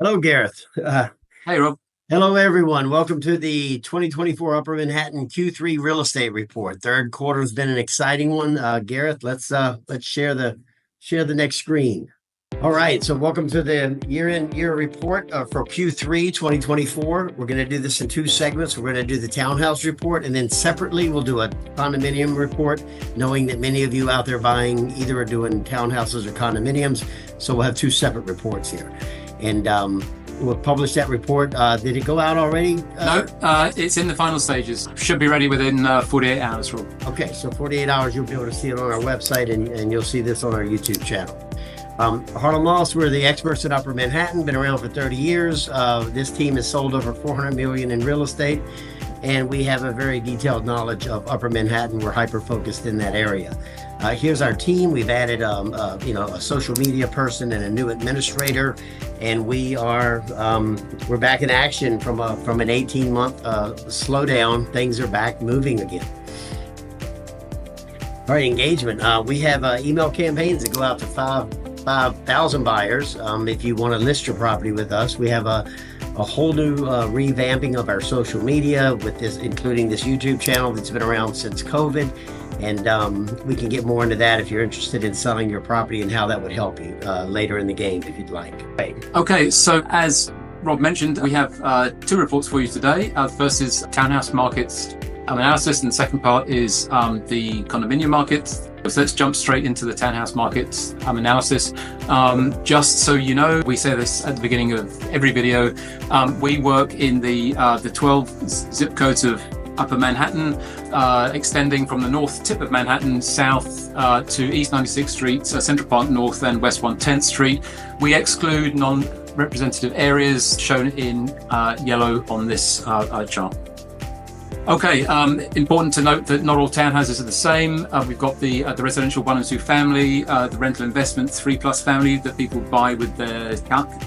Hello, Gareth. Hey, Rob. Hello, everyone. Welcome to the 2024 Upper Manhattan Q3 Real Estate Report. Third quarter has been an exciting one. Gareth, let's share the next screen. All right, so welcome to the year report for Q3 2024. We're going to do this in two segments. We're going to do the Townhouse report, and then separately we'll do a condominium report, knowing that many of you out there buying either are doing townhouses or condominiums. So we'll have two separate reports here. And we'll publish that report. Did it go out already? No, it's in the final stages. Should be ready within 48 hours, Rob. Okay, so 48 hours, you'll be able to see it on our website, and you'll see this on our YouTube channel. Harlem Lofts, we're the experts in Upper Manhattan, been around for 30 years. This team has sold over $400 million in real estate, and we have a very detailed knowledge of Upper Manhattan. We're hyper-focused in that area. Here's our team. We've added a social media person and a new administrator, and we're back in action from an 18-month slowdown. Things are back moving again. All right, engagement. We have email campaigns that go out to 5,000 buyers. If you want to list your property with us, we have a whole new revamping of our social media with this, including this YouTube channel that's been around since COVID. And we can get more into that if you're interested in selling your property and how that would help you later in the game if you'd like. Okay, so as Rob mentioned, we have two reports for you today. The first is Townhouse markets analysis, and the second part is the condominium market. So let's jump straight into the townhouse market analysis. Just so you know, we say this at the beginning of every video. We work in the 12 zip codes of Upper Manhattan, extending from the north tip of Manhattan south to East 96th Street, Central Park North, and West 110th Street. We exclude non-representative areas shown in yellow on this chart. Okay, important to note that not all townhouses are the same. We've got the residential 1 and 2 family, the rental investment 3+ family that people buy with their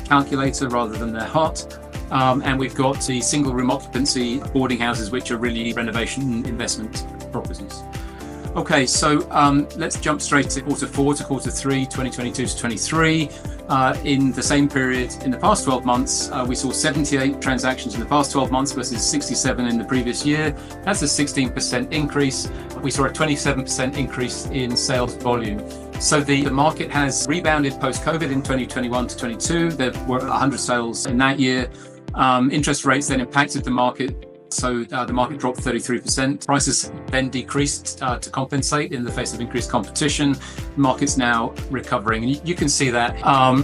calculator rather than their heart. And we've got the single room occupancy boarding houses, which are really renovation investment properties. Okay, so let's jump straight to quarter 4 to quarter 3, 2022 to 23. In the same period, in the past 12 months, we saw 78 transactions in the past 12 months versus 67 in the previous year. That's a 16% increase. We saw a 27% increase in sales volume. So the market has rebounded post-COVID in 2021 to 22. There were 100 sales in that year. Interest rates then impacted the market. So the market dropped 33%. Prices then decreased to compensate in the face of increased competition. The market's now recovering. And you can see that.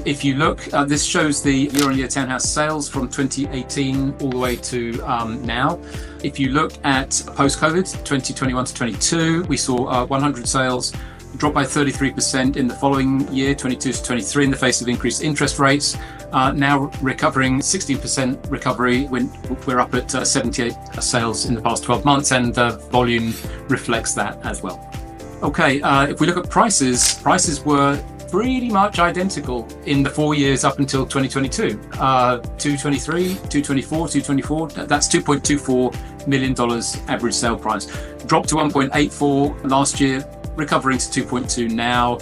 If you look, this shows the year-on-year townhouse sales from 2018 all the way to now. If you look at post-COVID, 2021 to 22, we saw 100 sales drop by 33% in the following year, 22 to 23, in the face of increased interest rates. Now recovering 16% recovery. We're up at 78 sales in the past 12 months, and volume reflects that as well. Okay, if we look at prices were pretty much identical in the 4 years up until 2022. 223, 224, 224. That's $2.24 million average sale price. Dropped to 1.84 last year, recovering to 2.2 now.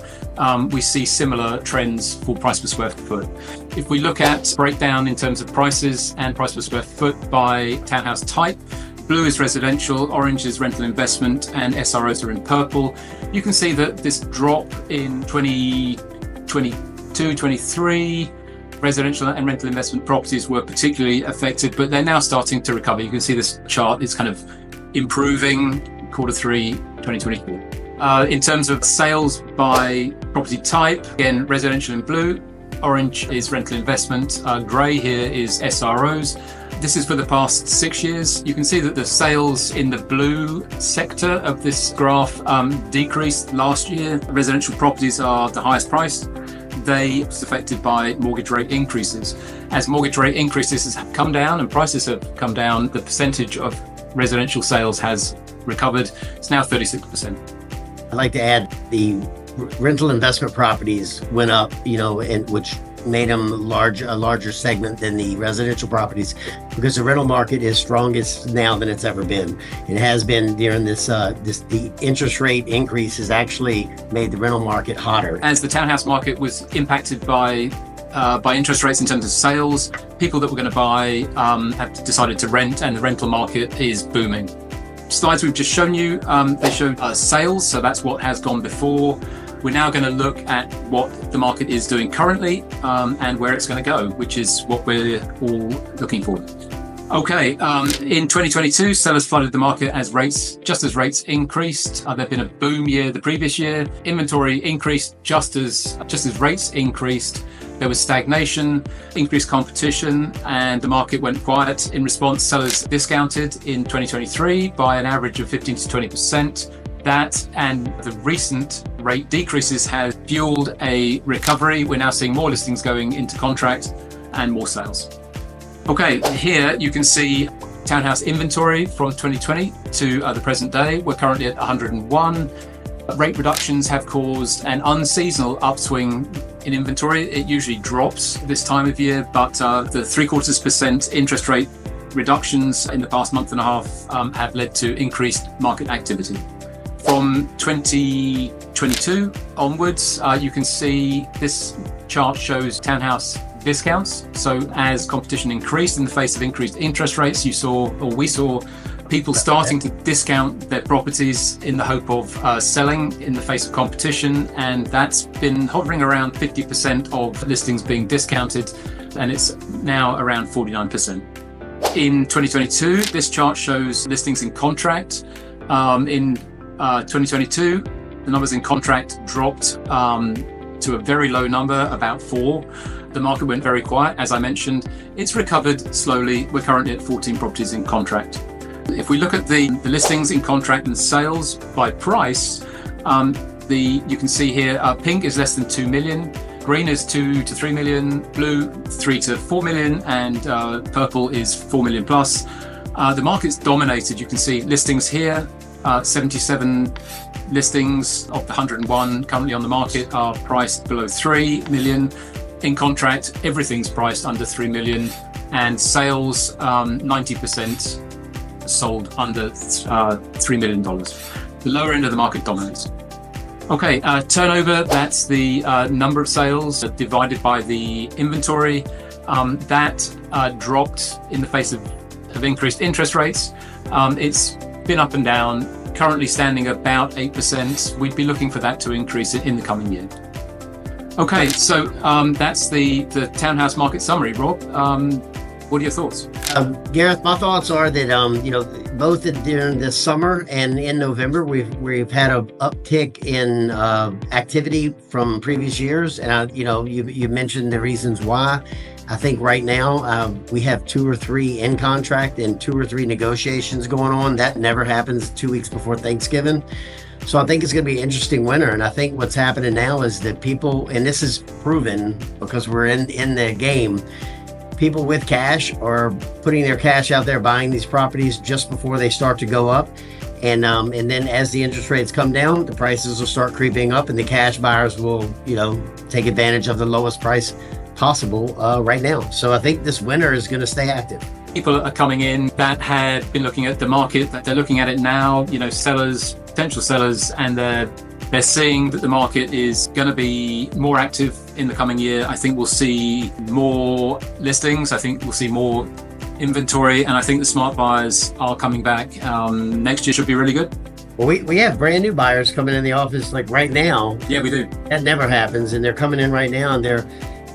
We see similar trends for price per square foot. If we look at breakdown in terms of prices and price per square foot by townhouse type, blue is residential, orange is rental investment, and SROs are in purple. You can see that this drop in 2022, 23, residential and rental investment properties were particularly affected, but they're now starting to recover. You can see this chart is kind of improving quarter 3, 2024. In terms of sales by property type, again, residential in blue, orange is rental investment, grey here is SROs. This is for the past 6 years. You can see that the sales in the blue sector of this graph decreased last year. Residential properties are the highest priced. They was affected by mortgage rate increases. As mortgage rate increases have come down and prices have come down, the percentage of residential sales has recovered. It's now 36%. I'd like to add the rental investment properties went up, and which made them a larger segment than the residential properties, because the rental market is strongest now than it's ever been. It has been during the interest rate increase has actually made the rental market hotter. As the townhouse market was impacted by by interest rates in terms of sales. People that were going to buy have decided to rent, and the rental market is booming. Slides we've just shown you, they showed sales, so that's what has gone before. We're now going to look at what the market is doing currently and where it's going to go, which is what we're all looking for. Okay, in 2022, sellers flooded the market as rates increased. There'd been a boom year the previous year. Inventory increased just as rates increased. There was stagnation, increased competition, and the market went quiet. In response, sellers discounted in 2023 by an average of 15 to 20%. That and the recent rate decreases have fueled a recovery. We're now seeing more listings going into contract and more sales. Okay, here you can see townhouse inventory from 2020 to the present day. We're currently at 101. Rate reductions have caused an unseasonal upswing in inventory. It usually drops this time of year, but the 0.75% interest rate reductions in the past month and a half have led to increased market activity. From 2022 onwards, you can see this chart shows townhouse discounts. So as competition increased in the face of increased interest rates, we saw people starting to discount their properties in the hope of selling in the face of competition, and that's been hovering around 50% of listings being discounted, and it's now around 49%. In 2022, this chart shows listings in contract. In 2022, the numbers in contract dropped to a very low number, about 4. The market went very quiet, as I mentioned. It's recovered slowly. We're currently at 14 properties in contract. If we look at the listings in contract and sales by price, you can see here pink is less than 2 million, green is 2 to 3 million, blue 3 to 4 million, and purple is 4 million plus. The market's dominated. You can see listings here. 77 listings of the 101 currently on the market are priced below 3 million. In contract, everything's priced under 3 million, and sales 90% sold under $3 million. The lower end of the market dominates. Okay, turnover, that's the number of sales divided by the inventory. That dropped in the face of increased interest rates. It's been up and down, currently standing about 8%. We'd be looking for that to increase in the coming year. Okay, so that's the townhouse market summary. Rob, what are your thoughts? Gareth, my thoughts are that both during this summer and in November, we've had an uptick in activity from previous years, and you mentioned the reasons why. I think right now we have 2 or 3 in contract and 2 or 3 negotiations going on. That never happens 2 weeks before Thanksgiving. So I think it's going to be an interesting winter. And I think what's happening now is that people, and this is proven because we're in the game, people with cash are putting their cash out there, buying these properties just before they start to go up. And then as the interest rates come down, the prices will start creeping up, and the cash buyers will, take advantage of the lowest price possible right now. So I think this winter is going to stay active. People are coming in that had been looking at the market, that they're looking at it now, sellers, potential sellers, and they're seeing that the market is going to be more active in the coming year. I think we'll see more listings. I think we'll see more inventory, and I think the smart buyers are coming back. Next year should be really good. Well, we have brand new buyers coming in the office like right now. Yeah, we do. That never happens, and they're coming in right now, and they're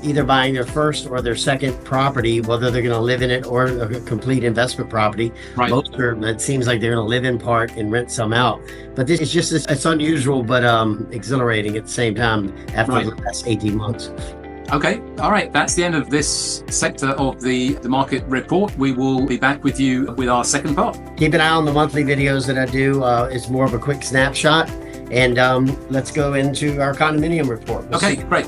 either buying their first or their second property, whether they're going to live in it or a complete investment property. Right. Most are, it seems like they're going to live in part and rent some out. But this is just, it's unusual, but exhilarating at the same time after the last 18 months. Okay. All right. That's the end of this sector of the market report. We will be back with you with our second part. Keep an eye on the monthly videos that I do. It's more of a quick snapshot. And let's go into our condominium report. Okay, great.